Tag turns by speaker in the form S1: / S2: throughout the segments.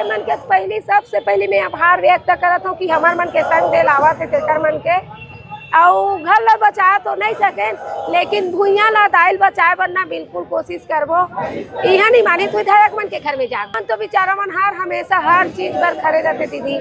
S1: भाई मन के पहली सबसे पहले मैं आभार व्यक्त करत हूँ कि हमार मन के संग दे लावा थे तेकर मन के और घर ला बचा तो नहीं सके, लेकिन भूइया ला दाइल बचाए बनना बिल्कुल कोशिश करबो। यह नहीं मानी तू विधायक मन के घर में जा तो बेचारा मन हार हमेशा हर चीज पर खड़े रहते दीदी,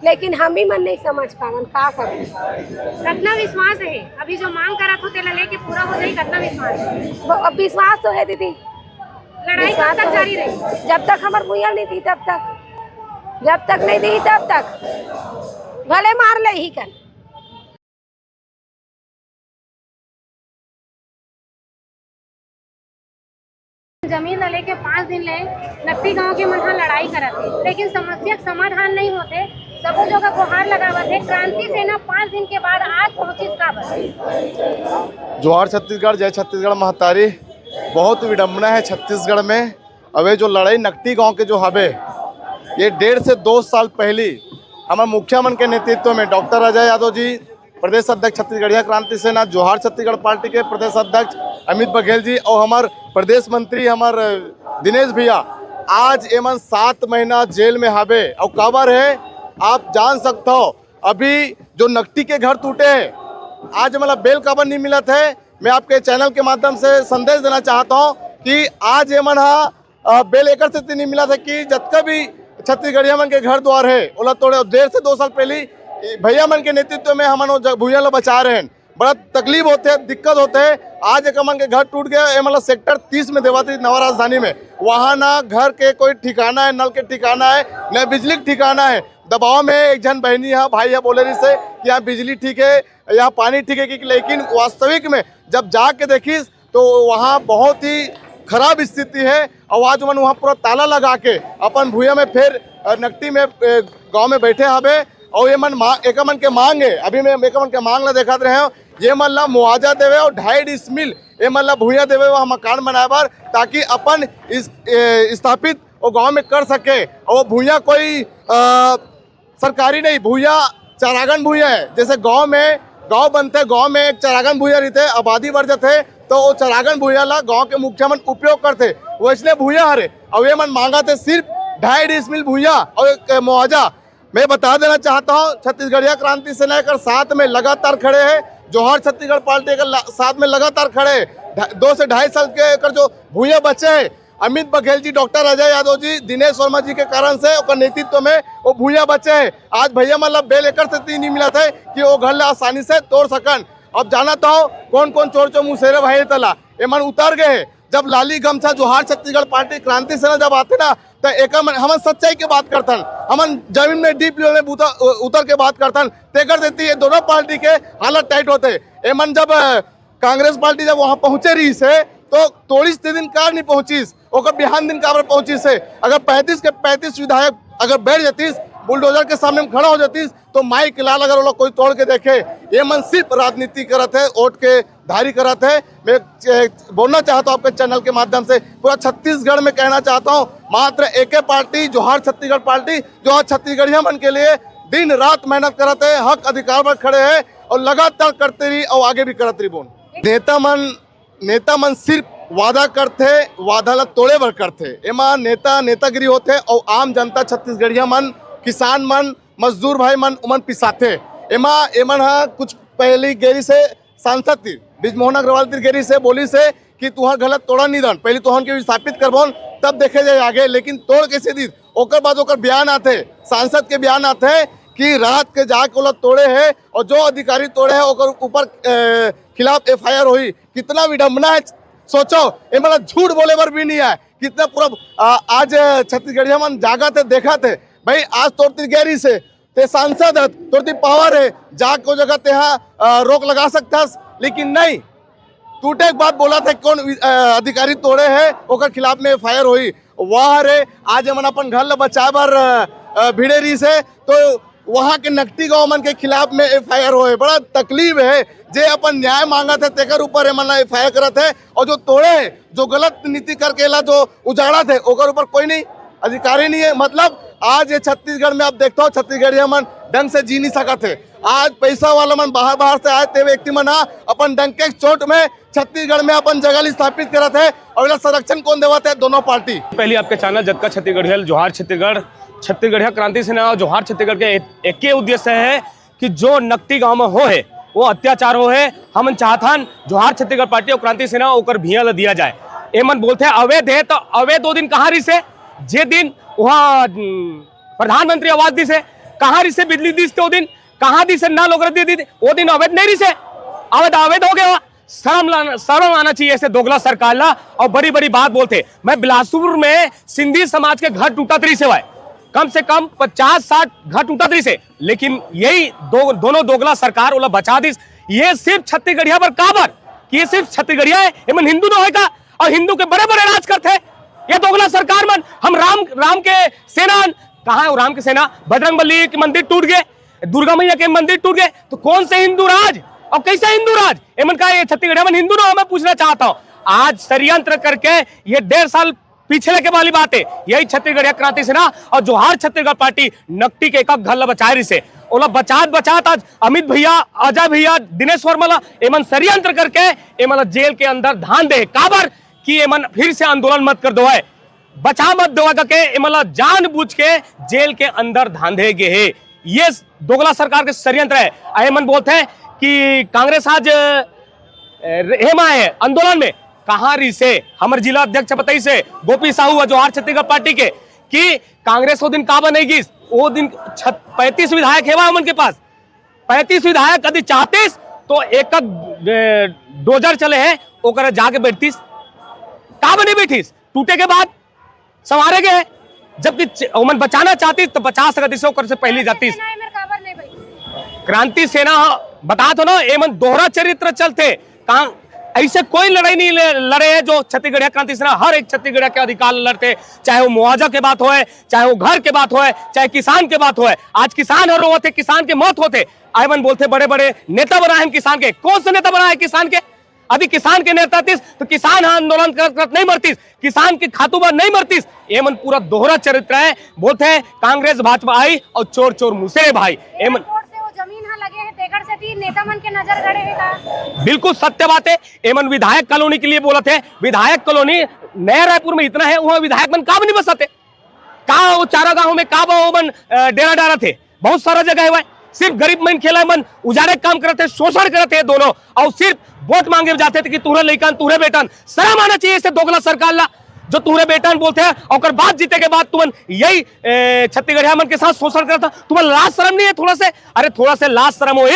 S1: लेकिन हम ही मन नहीं समझ पावन का करें।
S2: कितना विश्वास है अभी जो मांग करा तो तेला लेके पूरा हो जाए, कितना विश्वास है?
S1: अब विश्वास तो है दीदी,
S2: लड़ाई कब तक जारी रही?
S1: जब तक हमार भूइया नहीं दी तब तक, जब तक नहीं दी तब तक भले मार ले ही कर।
S2: जमीन लेके 5 दिन ले नकटी गांव के मन लड़ाई करत है, लेकिन समस्या समाधान नहीं होते। सबो जगह गुहार लगावत है। क्रांति सेना 5 दिन के बाद आज पहुंची का
S3: जोहार छत्तीसगढ़, जय छत्तीसगढ़ महतारी। बहुत विडम्बना है छत्तीसगढ़ में। अबे जो लड़ाई नकटी गांव के जो हवे ये 1.5 से 2 साल पहले हमारे मुख्यमंत्री के नेतृत्व में डॉक्टर अजय यादव जी प्रदेश अध्यक्ष छत्तीसगढ़िया क्रांति सेना जोहार छत्तीसगढ़ पार्टी के प्रदेश अध्यक्ष अमित बघेल जी और हमारे प्रदेश मंत्री हमारे दिनेश भैया आज एमन 7 महीना जेल में हवे और कबर है आप जान सकते हो। अभी जो नकटी के घर टूटे हैं आज मतलब बेल कबर नहीं मिला थे। मैं आपके चैनल के माध्यम से संदेश देना चाहता हूं कि आज एमन बेल एक से नहीं मिला था कि जतका भी छत्तीसगढ़िया मन के घर द्वार है ओला तोड़े। 1.5 से 2 साल पहले भैया मन के नेतृत्व में हम भूया ला बचा रहे हैं। बड़ा तकलीफ होते है, दिक्कत होते है। आज एक मन के घर टूट गया मतलब सेक्टर 30 में देवाती नवा राजधानी में, वहाँ ना घर के कोई ठिकाना है, नल के ठिकाना है, न बिजली के ठिकाना है। दबाव में एक जन बहनी है भाई है बोले रही से कि यहाँ बिजली ठीक है, यहाँ पानी ठीक है, लेकिन वास्तविक में जब जाके देखी तो वहाँ बहुत ही खराब स्थिति है। और आज मन वहाँ पूरा ताला लगा के अपन भूया में फिर नकटी में गाँव में बैठे हवे और ये मन एक मन के मांग है। अभी मैं एक मन के मांग ला देखा रहे हो ये मन ला मुआवजा देवे और 2.5 डिसमिल ये मन ला भूया देवे वह मकान बनाए बार ताकि अपन स्थापित वो गांव में कर सके। और वो भूया कोई सरकारी नहीं, भूया चारागन भूया है। जैसे गांव में गांव बनते, गांव में एक चारागन भूया रहते, आबादी बढ़ जाते तो वो चारागन भूया ला गाँव के मुख्यमंत्री उपयोग करते, वो इसलिए भूया हरे। और ये मन मांगा थे सिर्फ 2.5 डिसमिल भूया और एक मुआवजा। मैं बता देना चाहता हूँ छत्तीसगढ़िया क्रांति सेना कर साथ में लगातार खड़े हैं, जोहार छत्तीसगढ़ पार्टी के साथ में लगातार खड़े हैं। 2 से 2.5 साल के कर जो भूया बचे हैं अमित बघेल जी, डॉक्टर अजय यादव जी, दिनेश वर्मा जी के कारण से और नेतृत्व में वो भूया बचे हैं। आज भैया मतलब बेल एक से नहीं मिला था कि वो घर आसानी से तोड़ सकन। अब जाना तो कौन कौन चोर चो मुसेरे भाई तला ये मन उतर गए। जब लाली गमछा जोहार छत्तीसगढ़ पार्टी क्रांति सेना जब आते ना तो एक हम सच्चाई की बात करतन, हम जमीन में डीप लेवल में उतर के बात करतन तेकर देती है। दोनों पार्टी के हालत टाइट होते। एमन जब कांग्रेस पार्टी जब वहां पहुंचे रही से तो 23 दिन कार नहीं पहुंचीस, ओकर बिहान दिन काबर पहुंची से। अगर 35 के 35 विधायक अगर बैठ जातीस बुलडोजर के सामने खड़ा हो जातीस तो माइक लाल अगर वो लोग कोई तोड़ के देखे। ये मन सिर्फ राजनीति करत है, वोट के धारी करत है। मैं बोलना चाहता हूँ आपके चैनल के माध्यम से पूरा छत्तीसगढ़ में कहना चाहता हूँ मात्र एक पार्टी जोहार छत्तीसगढ़ पार्टी जो आज छत्तीसगढ़िया मन के लिए दिन रात मेहनत करते है, हक अधिकार पर खड़े है और लगातार करते रही और आगे भी करते रही। बोल नेता मन सिर्फ वादा करते, वादा ला तोड़े बर करते। एमा नेतागिरी होते और आम जनता छत्तीसगढ़िया मन, किसान मन, मजदूर भाई मन उमन पिसाते। एमन कुछ पहले गेरी से सांसद थी ब्रिजमोहन अग्रवाल तिर गेरी से बोली से कि तुहर गलत तोड़ा नहीं दन, पहले तुहन के स्थापित करबोन तब देखे जाए आगे, लेकिन तोड़ कैसे दी। ओकर बाद ओकर बयान आते, सांसद के बयान आते कि रात के जाके ओला तोड़े है और जो अधिकारी तोड़े है ओकर ऊपर खिलाफ FIR हुई। कितना विडम्बना है सोचो। ये मतलब झूठ बोले पर भी नहीं है। कितना पूरा आज छत्तीसगढ़िया मन जागा थे, देखा थे भाई आज तोड़ती गैरी से ते सांसद है, तोड़ती पावर है, जाग को जगह ते रोक लगा सकता, लेकिन नहीं। टूटे के बाद बोला था कौन अधिकारी तोड़े है ओकर खिलाफ में FIR हुई। वह रे आज मन अपन घर ला बचाए बर भिड़े रही से तो वहाँ के नकटी गाँव मन के खिलाफ में FIR हुए। बड़ा तकलीफ है जे अपन न्याय मांगा थे तेकर ऊपर मन FIR करत है और जो तोड़े जो गलत नीति करके ला जो उजाड़ा थे ओकर ऊपर कोई नहीं अधिकारी नहीं है। मतलब आज ये छत्तीसगढ़ में आप देखते हो छत्तीसगढ़िया मन ढंग से जी नहीं सकते है। आज पैसा वाला मन बाहर से आए थे व्यक्ति मन अपन डंके चोट में छत्तीसगढ़ में अपन जगह स्थापित करते है और संरक्षण कौन देवत है? दोनों पार्टी।
S4: पहले आपके चैनल जतका छत्तीसगढ़िया जोहार छत्तीसगढ़ छत्तीसगढ़िया क्रांति सेना और जोहार छत्तीसगढ़ के एक ही उद्देश्य है कि जो नकटी गांव में हो है वो अत्याचार हो है। हम चाहथन जोहार छत्तीसगढ़ पार्टी और क्रांति सेना ओकर भिया ला दिया जाए। एमन बोलते हैं अवैध है, तो अवैध 2 दिन कहाँ रही से, जे दिन वहाँ प्रधानमंत्री आवास दी से कहाँ रही से, बिजली दी से 2 दिन कहाँ दी से, ना लोग दी वो दिन अवैध नहीं रही से, अवैध हो गया। शर्म आना चाहिए ऐसे दोगला सरकार ला। और बड़ी बड़ी बात बोलते, मैं बिलासपुर में सिंधी समाज के घर टूटा तरी से भाई, कम से कम 50-60 घर टूटा तरी से, लेकिन यही दोनों दोगला सरकार ओला बचा दी। ये सिर्फ छत्तीसगढ़िया पर काबर कि ये सिर्फ छत्तीसगढ़िया है, एमन हिंदू न होएगा और हिंदू के बड़े बड़े राज करते ये दोगला सरकार मन। हम राम के सेना कहाँ है, राम की सेना, बजरंगबली के मंदिर टूट गए, दुर्गा मैया के मंदिर टूट गए, तो कौन से हिंदू राज और कैसे हिंदू राज, एमन का ये छत्तीसगढ़ में हिंदू ना। मैं पूछना चाहता हूँ, आज षड्यंत्र करके ये 1.5 साल पिछले के वाली बात है, यही छत्तीसगढ़ क्रांति सेना और जोहार छत्तीसगढ़ पार्टी नकटी के एक घर बचाए रही से ओला बचात आज अमित भैया, अजय भैया, दिनेश वर्मा एमन षड्यंत्र करके एमन जेल के अंदर धान दे काबर कि एमन फिर से आंदोलन मत कर दो है, बचा मत दो के एमन जानबूझ के जेल के अंदर धांधे गए है। ये दोगला सरकार के षड्यंत्र है। एमन बोलते हैं कि कांग्रेस आज हेमा है आंदोलन में, कहां रही से हमारे जिला अध्यक्ष बताई से गोपी साहू जोहार छत्तीसगढ़ पार्टी के कि कांग्रेस वो दिन काबा नहीं गई, वो दिन 35 विधायक हेवा उनके पास, 35 विधायक यदि चाहतीस तो एक डोजर चले हैं ओकर जाके बैठतीस, काबा नहीं बैठीस, टूटे के बाद संवारे गए, जबकि उमन बचाना चाहती तो 50 सदस्यों ओकर से पहली जातीस। क्रांति सेना बता तो ना एमन दोहरा चरित्र चलते, ऐसे कोई लड़ाई नहीं लड़े है जो छत्तीसगढ़ क्रांति सेना हर एक छत्तीसगढ़ के अधिकार लड़ते, चाहे वो मुआवजा के बात होए, चाहे वो घर के बात होए, चाहे किसान के बात होए। आज किसान हर रोते, किसान के मौत होते, आयमन बोलते बड़े बड़े नेता बनाए हैं किसान के, कौन से नेता बनाए किसान के, अभी किसान के नेता तीस तो किसान आंदोलन कर नहीं मरतीस, किसान के खातू पर नहीं मरतीस। एमन पूरा दोहरा चरित्र है। बोलते हैं कांग्रेस भाजपा आई और चोर चोर मुसे भाई। एमन
S2: जमीन लगे हैं तेकर से तीन नेता मन के नजर गड़े हैं।
S4: बिल्कुल सत्य बात है। एमन विधायक कॉलोनी के लिए बोला थे, विधायक कॉलोनी नया रायपुर में इतना है, वहां विधायक मन काब नहीं बसाते, कहा वो चारा गांव में काब मन डेरा डारा थे, बहुत सारा जगह है, सिर्फ गरीब मन खेला मन उजाड़े काम करते, शोषण करते दोनों, और सिर्फ वोट मांगे जाते थे कि तुहरे लइकन तुहरे बेटन। शर्म आना चाहिए इसे दोगला सरकार ला जो तुहरे बेटन बोलते हैं और बात जीते के बाद तुमन यही छत्तीसगढ़िया मन के साथ शोषण करता। तुम्हें लाज शर्म नहीं है थोड़ा से? अरे थोड़ा से लाज शर्म हो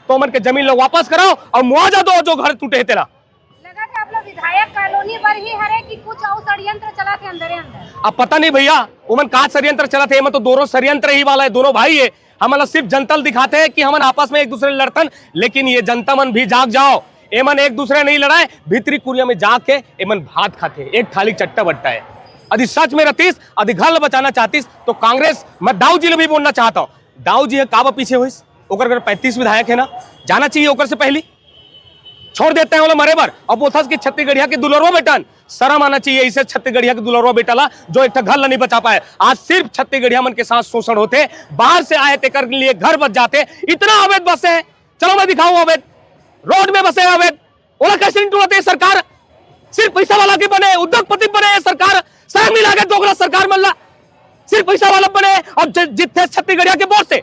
S4: तो मन के जमीन लोग वापस कराओ और मुआवजा दो जो घर टूटे है तेरा।
S2: लगा कि आप लोग विधायक कॉलोनी पर ही हरे कि कुछ और षड्यंत्र चला थे अंदर अंदर?
S4: अब पता नहीं भैया उमन का षड्यंत्र चला थे, तो दोनों षड्यंत्र ही वाला है, दोनों भाई है। हम सिर्फ जनतल दिखाते हैं कि हम आपस में एक दूसरे लड़तन, लेकिन ये जनता मन भी जाग जाओ, एमन एक दूसरे नहीं लड़ाए, भीतरी कुरिया में जाके एमन भात खाते, एक थाली चट्टा बट्टा है। यदि सच में रतीस, यदि घर बचाना चाहतीस तो कांग्रेस, मैं दाऊ जी ने भी बोलना चाहता हूँ, दाऊ जी है काबा पीछे हुई, ओकर 35 विधायक है ना, जाना चाहिए ओकर से पहली, छोड़ देते हैं मरे बर और बोलता कि छत्तीसगढ़िया के दुलरवा बेटन। शर्म आना चाहिए इसे छत्तीसगढ़िया के दुलरवा बेटा ला जो एक घर नहीं बचा पाए। आज सिर्फ छत्तीसगढ़िया मन के साथ शोषण होते, बाहर से आए थे कर लिए घर बच जाते, इतना अवैध बसे हैं। चलो मैं दिखाऊं अवैध, रोड में बसे अवैध, ओला कैसे नहीं टूटते सरकार, सिर्फ पैसा वाला के बने, उद्योगपति बने सरकार, शर्म नहीं लगे दोगला सरकार मल्ला, सिर्फ पैसा वाला बने और जितने छत्तीसगढ़िया के बॉस से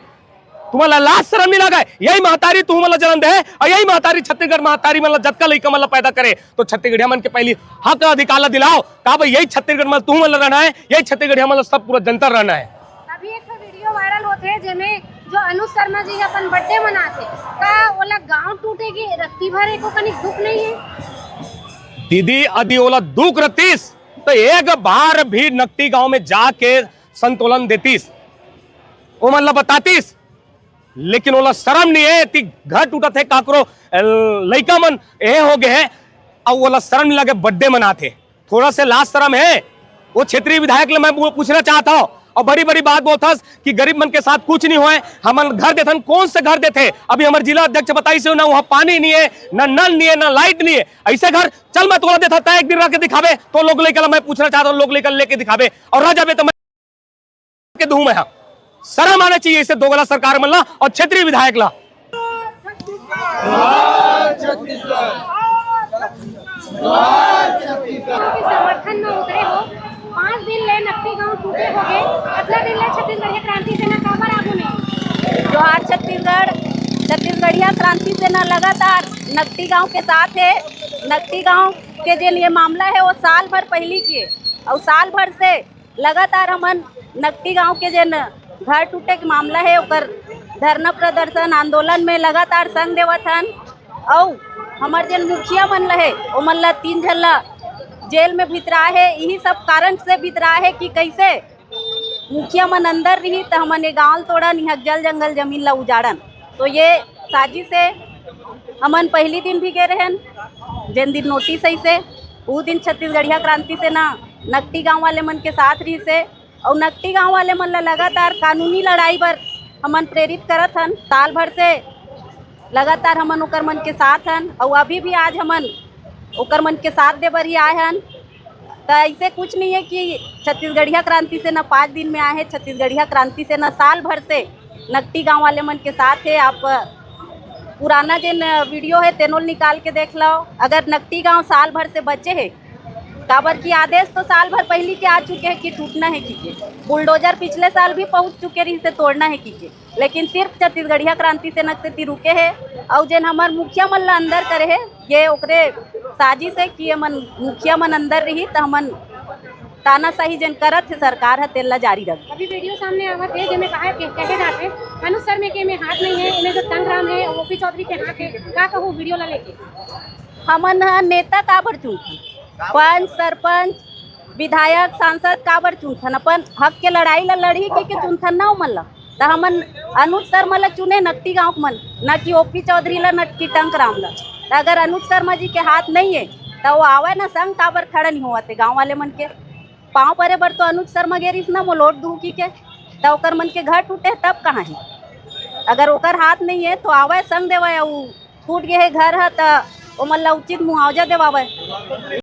S4: तुम्हारा लाज शर्म नहीं लगा। यही महतारी तू मतलब जन्म दे और यही महतारी छत्तीसगढ़ महतारी मतलब जतका लइका मतलब पैदा करे, तो छत्तीसगढ़िया मन के पहली हक अधिकार दिलाओ का भाई यही छत्तीसगढ़ मतलब तू मतलब रहना है, यही छत्तीसगढ़िया मतलब सब पूरा जनता रहना है।
S2: अभी एक वीडियो वायरल होते जिसमें जो अनुज शर्मा जी अपन बर्थडे मनाते का ओला गांव टूटेगी रत्ती भर को कनी दुख नहीं है
S4: दीदी, यदि ओला दुख रतीस तो एक बार भी नकटी गांव में जाके संतुलन देतीस, वो मतलब बतातीस, लेकिन ओला शर्म नहीं है ती घर टूटा थे काकरो लइका मन ए हो गए हैं और ओला शर्म नहीं लगे बर्थडे मनाते, थोड़ा से लाज शर्म है। वो क्षेत्रीय विधायक मैं पूछना चाहता हूँ और बड़ी बड़ी बात बोलता कि गरीब मन के साथ कुछ नहीं हुए, हम घर देते, कौन से घर देते? अभी हमारे जिला अध्यक्ष बताई से ना वहाँ पानी नहीं है, ना नल नहीं है, ना लाइट नहीं है, ऐसे घर चल मैं थोड़ा देता था, एक दिन रह के दिखावे तो लोग लेकर, मैं पूछना चाहता हूँ लोग लेकर दिखावे और रह जावे तो मैं दूं मैं। शर्म आना चाहिए इसे दोगला सरकार मल्ला और क्षेत्रीय विधायक ला।
S2: समर्थन में उतरे हो, 5 दिन ले नकटी गांव टूटे हो गए, कितना दिन ले छत्तीसगढ़ क्रांति सेना काबर आगू नहीं?
S5: जोहार छत्तीसगढ़ छत्तीसगढ़िया क्रांति सेना लगातार नकटी गांव के साथ है। नकटी गांव के जो ये मामला है वो साल भर पहले किए और साल भर से लगातार हमन नकटी गांव के जो घर टूटे के मामला है ओकर धरना प्रदर्शन आंदोलन में लगातार संग देवत हन। और हमार जो मुखिया मन रहे वो मन ला 3 झल्ला जेल में भितरा है। यही सब कारण से भितरा है कि कैसे मुखिया मन अंदर रही तो हमन ये गाँव तोड़न, यहाँ जल जंगल जमीन ला उजाड़न। तो ये साजिश है। हमन पहली दिन भी गए रहन, जिन दिन नोटिस आई से वो दिन छत्तीसगढ़िया क्रांति सेना नकटी गांव वाले मन के साथ रही से और नकटी गांव वाले मन ला लगातार कानूनी लड़ाई पर हमन प्रेरित करत हन। साल भर से लगातार हमन ओकर मन के साथ हन और अभी भी आज हमन ओकर मन के साथ दे बर ही आए हन। तो ऐसे कुछ नहीं है कि छत्तीसगढ़िया क्रांति सेना 5 दिन में आए हैं। छत्तीसगढ़िया क्रांति सेना साल भर से नकटी गांव वाले मन के साथ है। आप पुराना जिन वीडियो है तेनोल निकाल के देख लो। अगर नकटी गांव साल भर से बचे है काबर की आदेश तो साल भर पहले के आ चुके हैं कि टूटना है कीजिए। बुलडोजर पिछले साल भी पहुंच चुके रही से तोड़ना है कीजिए, लेकिन सिर्फ छत्तीसगढ़िया क्रांति सेना से रुके है। और जिन हमार मुखिया मन ला अंदर करे है ये ओकरे साजिश है कि मन मुखिया मन अंदर रही तो हमन तानाशाही जन करत है सरकार है तेला जारी रख।
S2: अभी वीडियो सामने आवत है जिसमें कहा कि कहे जाते अनुज सर में के में हाथ नहीं है, इन्हें जो तंगराम है ओपी चौधरी के हाथ है। का कहूँ वीडियो ला लेके
S5: हमन नेता काबर चुनथन, पंच सरपंच विधायक सांसद काबर चुनथन, अपन हक के लड़ाई ला लड़ी के चुनथन ना मन ला। तो हमन अनुज शर्मा ला चुने नकटी गाँव मन, न कि ओपी चौधरी ला न कि टंकराम ला। तो अगर अनुज शर्मा जी के हाथ नहीं है तो वो आवे ना संग काबर खड़ा नहीं हुआ थे गाँव वाले मन के पाँव परे बर। तो अनुज शर्मा गेरिस ना मोलोट दूकी के तो ओकर मन के घर टूटे तब कहाँ है। अगर ओकर हाथ नहीं है तो आवे संग देवा, टूट गए है घर है तो वो मन ला उचित मुआवजा देवावे।